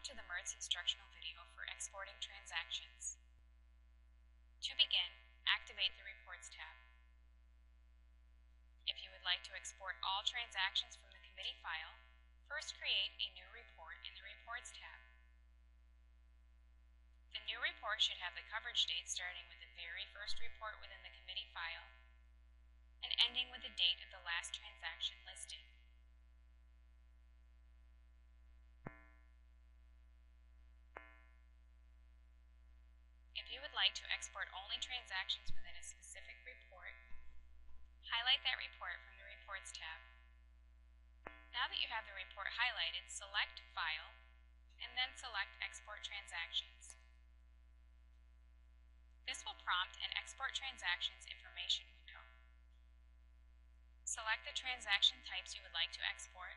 Welcome to the MERTS instructional video for exporting transactions. To begin, activate the Reports tab. If you would like to export all transactions from the committee file, first create a new report in the Reports tab. The new report should have the coverage date starting with the very first report within the committee file and ending with the date of the last transaction listed. If you would like to export only transactions within a specific report, highlight that report from the Reports tab. Now that you have the report highlighted, select File, and then select Export Transactions. This will prompt an Export Transactions information window. Select the transaction types you would like to export,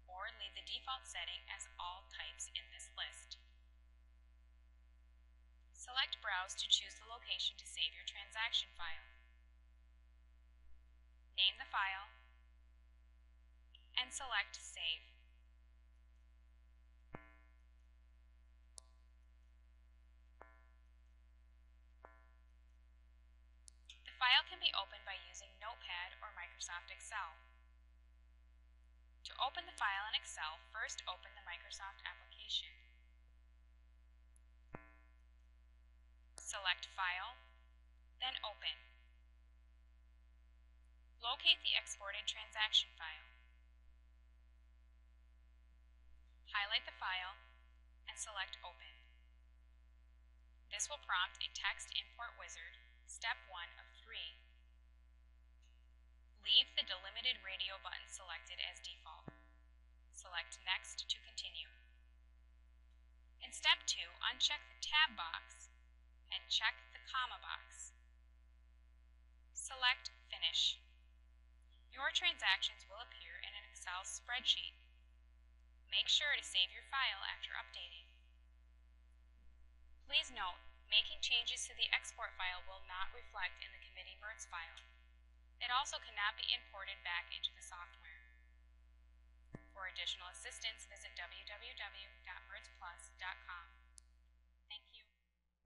or leave the default setting as All Types in this list. Select Browse to choose the location to save your transaction file. Name the file and select Save. The file can be opened by using Notepad or Microsoft Excel. To open the file in Excel, first open the Microsoft application. Select File, then Open. Locate the exported transaction file. Highlight the file and select Open. This will prompt a text import wizard, step 1 of 3. Leave the delimited radio button selected as default. Select Next to continue. In step 2, uncheck the tab box and check the comma box. Select Finish. Your transactions will appear in an Excel spreadsheet. Make sure to save your file after updating. Please note, making changes to the export file will not reflect in the committee MERTS file. It also cannot be imported back into the software. For additional assistance, visit www.mertsplus.com.